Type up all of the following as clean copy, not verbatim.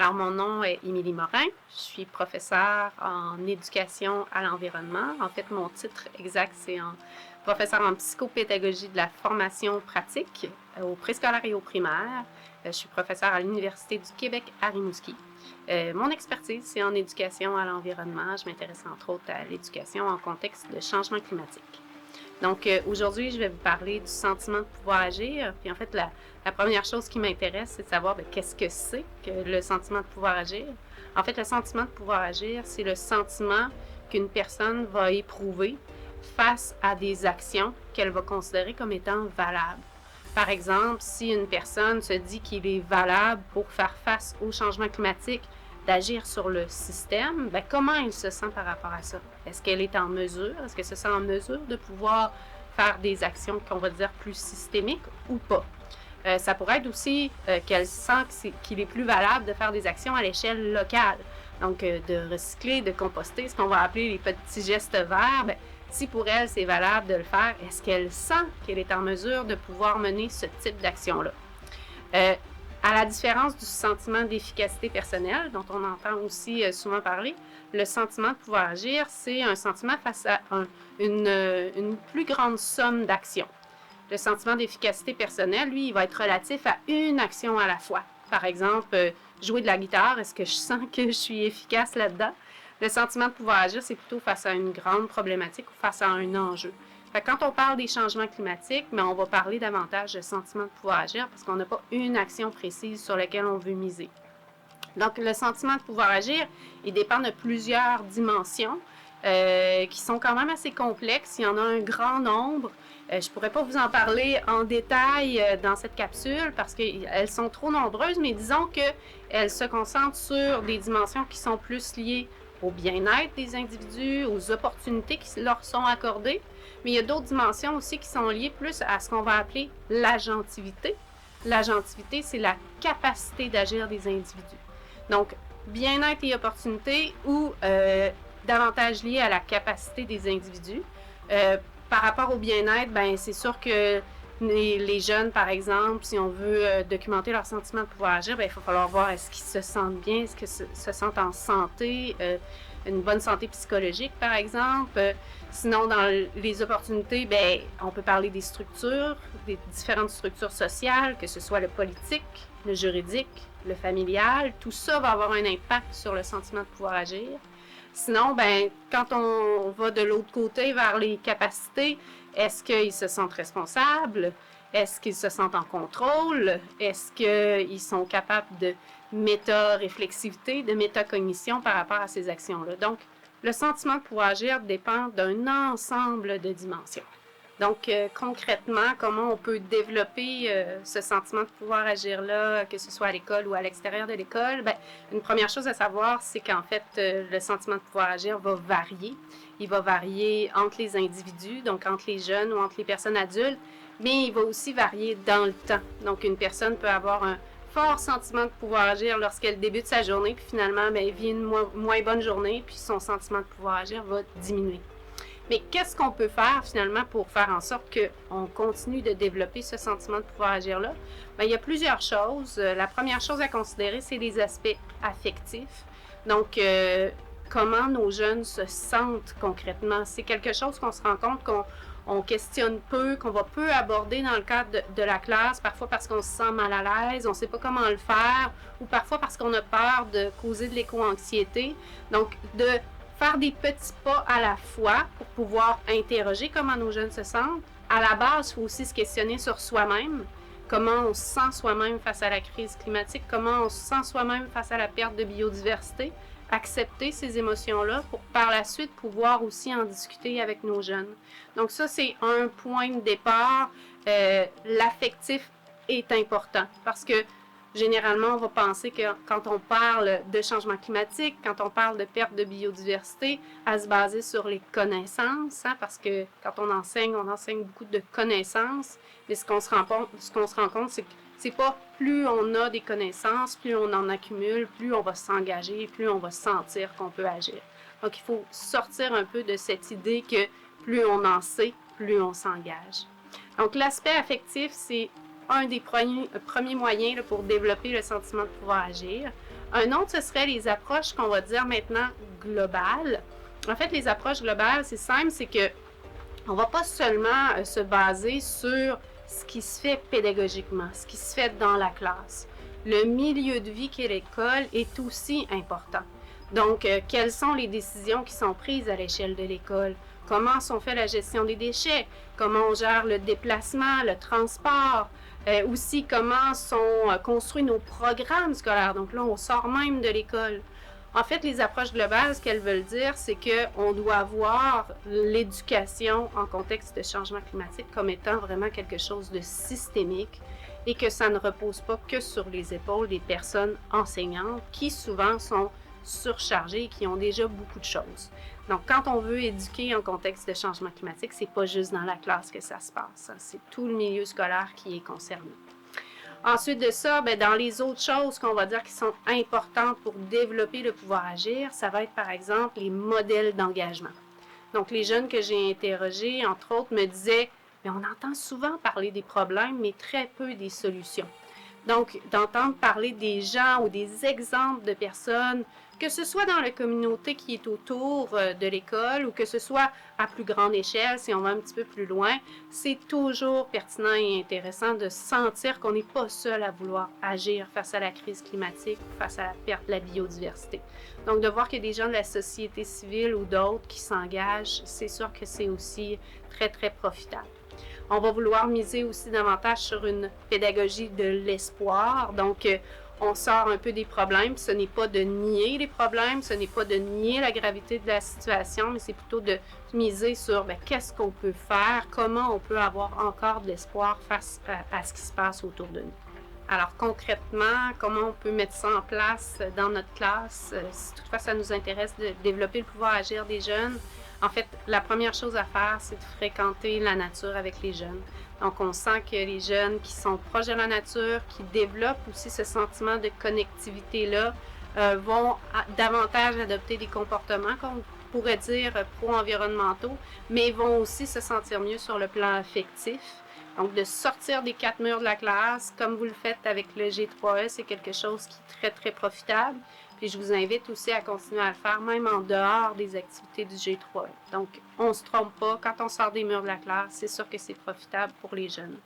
Alors, mon nom est Émilie Morin. Je suis professeure en éducation à l'environnement. En fait, mon titre exact, c'est professeur en psychopédagogie de la formation pratique au préscolaire et au primaire. Je suis professeure à l'Université du Québec à Rimouski. Mon expertise, c'est en éducation à l'environnement. Je m'intéresse entre autres à l'éducation en contexte de changement climatique. Donc, aujourd'hui, je vais vous parler du sentiment de pouvoir agir. Puis en fait, la première chose qui m'intéresse, c'est de savoir qu'est-ce que c'est que le sentiment de pouvoir agir. En fait, le sentiment de pouvoir agir, c'est le sentiment qu'une personne va éprouver face à des actions qu'elle va considérer comme étant valables. Par exemple, si une personne se dit qu'il est valable pour faire face au changement climatique, d'agir sur le système, comment elle se sent par rapport à ça? Est-ce qu'elle est en mesure, est-ce qu'elle se sent en mesure de pouvoir faire des actions qu'on va dire plus systémiques ou pas? Ça pourrait être aussi qu'elle sent qu'il est plus valable de faire des actions à l'échelle locale. Donc, de recycler, de composter, ce qu'on va appeler les petits gestes verts. Si pour elle, c'est valable de le faire, est-ce qu'elle sent qu'elle est en mesure de pouvoir mener ce type d'action-là? À la différence du sentiment d'efficacité personnelle, dont on entend aussi souvent parler, le sentiment de pouvoir agir, c'est un sentiment face à une plus grande somme d'actions. Le sentiment d'efficacité personnelle, lui, il va être relatif à une action à la fois. Par exemple, jouer de la guitare, est-ce que je sens que je suis efficace là-dedans? Le sentiment de pouvoir agir, c'est plutôt face à une grande problématique ou face à un enjeu. Quand on parle des changements climatiques, on va parler davantage de sentiment de pouvoir agir parce qu'on n'a pas une action précise sur laquelle on veut miser. Donc, le sentiment de pouvoir agir, il dépend de plusieurs dimensions qui sont quand même assez complexes. Il y en a un grand nombre. Je ne pourrais pas vous en parler en détail dans cette capsule parce qu'elles sont trop nombreuses, mais disons qu'elles se concentrent sur des dimensions qui sont plus liées au bien-être des individus, aux opportunités qui leur sont accordées. Mais il y a d'autres dimensions aussi qui sont liées plus à ce qu'on va appeler l'agentivité. L'agentivité, c'est la capacité d'agir des individus. Donc, bien-être et opportunité ou davantage lié à la capacité des individus. Par rapport au bien-être, c'est sûr que les jeunes, par exemple, si on veut documenter leur sentiment de pouvoir agir, il va falloir voir est-ce qu'ils se sentent bien, est-ce qu'ils se sentent en santé, une bonne santé psychologique, par exemple. Sinon, dans les opportunités, on peut parler des structures, des différentes structures sociales, que ce soit le politique, le juridique, le familial. Tout ça va avoir un impact sur le sentiment de pouvoir agir. Sinon, quand on va de l'autre côté vers les capacités, est-ce qu'ils se sentent responsables? Est-ce qu'ils se sentent en contrôle? Est-ce qu'ils sont capables de méta-réflexivité, de métacognition par rapport à ces actions-là? Donc, le sentiment de pouvoir agir dépend d'un ensemble de dimensions. Donc, concrètement, comment on peut développer ce sentiment de pouvoir agir-là, que ce soit à l'école ou à l'extérieur de l'école? Une première chose à savoir, c'est qu'en fait, le sentiment de pouvoir agir va varier. Il va varier entre les individus, donc entre les jeunes ou entre les personnes adultes, mais il va aussi varier dans le temps. Donc, une personne peut avoir un fort sentiment de pouvoir agir lorsqu'elle débute sa journée, puis finalement, elle vit une moins bonne journée, puis son sentiment de pouvoir agir va diminuer. Mais qu'est-ce qu'on peut faire finalement pour faire en sorte qu'on continue de développer ce sentiment de pouvoir agir-là? Il y a plusieurs choses. La première chose à considérer, c'est les aspects affectifs. Donc, comment nos jeunes se sentent concrètement. C'est quelque chose qu'on se rend compte qu'on questionne peu, qu'on va peu aborder dans le cadre de la classe, parfois parce qu'on se sent mal à l'aise, on ne sait pas comment le faire, ou parfois parce qu'on a peur de causer de l'éco-anxiété. Donc, de faire des petits pas à la fois pour pouvoir interroger comment nos jeunes se sentent. À la base, il faut aussi se questionner sur soi-même, comment on se sent soi-même face à la crise climatique, comment on se sent soi-même face à la perte de biodiversité, accepter ces émotions-là pour par la suite pouvoir aussi en discuter avec nos jeunes. Donc ça, c'est un point de départ. L'affectif est important parce que généralement, on va penser que quand on parle de changement climatique, quand on parle de perte de biodiversité, à se baser sur les connaissances, parce que quand on enseigne beaucoup de connaissances, mais ce qu'on se rend compte, c'est que c'est pas plus on a des connaissances, plus on en accumule, plus on va s'engager, plus on va sentir qu'on peut agir. Donc, il faut sortir un peu de cette idée que plus on en sait, plus on s'engage. Donc, l'aspect affectif, c'est un des premiers moyens pour développer le sentiment de pouvoir agir. Un autre, ce serait les approches qu'on va dire maintenant globales. En fait, les approches globales, c'est simple, c'est que on ne va pas seulement se baser sur ce qui se fait pédagogiquement, ce qui se fait dans la classe. Le milieu de vie qu'est l'école est aussi important. Donc, quelles sont les décisions qui sont prises à l'échelle de l'école? Comment sont fait la gestion des déchets? Comment on gère le déplacement, le transport? Aussi, comment sont construits nos programmes scolaires? Donc là, on sort même de l'école. En fait, les approches globales, ce qu'elles veulent dire, c'est qu'on doit voir l'éducation en contexte de changement climatique comme étant vraiment quelque chose de systémique et que ça ne repose pas que sur les épaules des personnes enseignantes qui souvent sont surchargées et qui ont déjà beaucoup de choses. Donc, quand on veut éduquer en contexte de changement climatique, c'est pas juste dans la classe que ça se passe, c'est tout le milieu scolaire qui est concerné. Ensuite de ça, dans les autres choses qu'on va dire qui sont importantes pour développer le pouvoir agir, ça va être par exemple les modèles d'engagement. Donc les jeunes que j'ai interrogés, entre autres, me disaient, mais on entend souvent parler des problèmes, mais très peu des solutions. Donc d'entendre parler des gens ou des exemples de personnes, que ce soit dans la communauté qui est autour de l'école ou que ce soit à plus grande échelle, si on va un petit peu plus loin, c'est toujours pertinent et intéressant de sentir qu'on n'est pas seul à vouloir agir face à la crise climatique, face à la perte de la biodiversité. Donc de voir qu'il y a des gens de la société civile ou d'autres qui s'engagent, c'est sûr que c'est aussi très, très profitable. On va vouloir miser aussi davantage sur une pédagogie de l'espoir. Donc, on sort un peu des problèmes. Ce n'est pas de nier les problèmes, ce n'est pas de nier la gravité de la situation, mais c'est plutôt de miser sur qu'est-ce qu'on peut faire, comment on peut avoir encore de l'espoir face à ce qui se passe autour de nous. Alors concrètement, comment on peut mettre ça en place dans notre classe, si toutefois ça nous intéresse de développer le pouvoir agir des jeunes? En fait, la première chose à faire, c'est de fréquenter la nature avec les jeunes. Donc, on sent que les jeunes qui sont proches de la nature, qui développent aussi ce sentiment de connectivité-là, vont davantage adopter des comportements qu'on pourrait dire pro-environnementaux, mais vont aussi se sentir mieux sur le plan affectif. Donc, de sortir des 4 murs de la classe, comme vous le faites avec le G3E, c'est quelque chose qui est très, très profitable. Puis je vous invite aussi à continuer à le faire, même en dehors des activités du G3E. Donc, on ne se trompe pas. Quand on sort des murs de la classe, c'est sûr que c'est profitable pour les jeunes.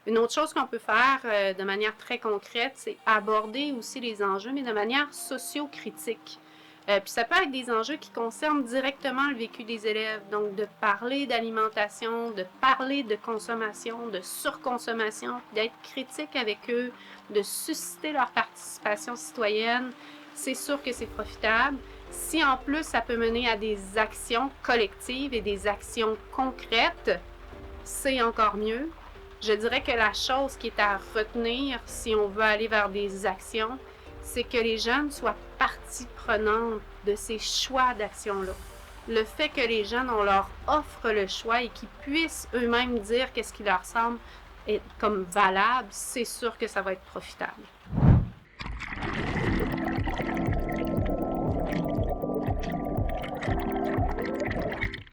Une autre chose qu'on peut faire de manière très concrète, c'est aborder aussi les enjeux, mais de manière socio-critique. Puis ça peut être des enjeux qui concernent directement le vécu des élèves. Donc, de parler d'alimentation, de parler de consommation, de surconsommation, d'être critique avec eux, de susciter leur participation citoyenne. C'est sûr que c'est profitable. Si en plus ça peut mener à des actions collectives et des actions concrètes, c'est encore mieux. Je dirais que la chose qui est à retenir si on veut aller vers des actions, c'est que les jeunes soient partie prenante de ces choix d'action-là. Le fait que les jeunes, on leur offre le choix et qu'ils puissent eux-mêmes dire qu'est-ce qui leur semble être comme valable, c'est sûr que ça va être profitable.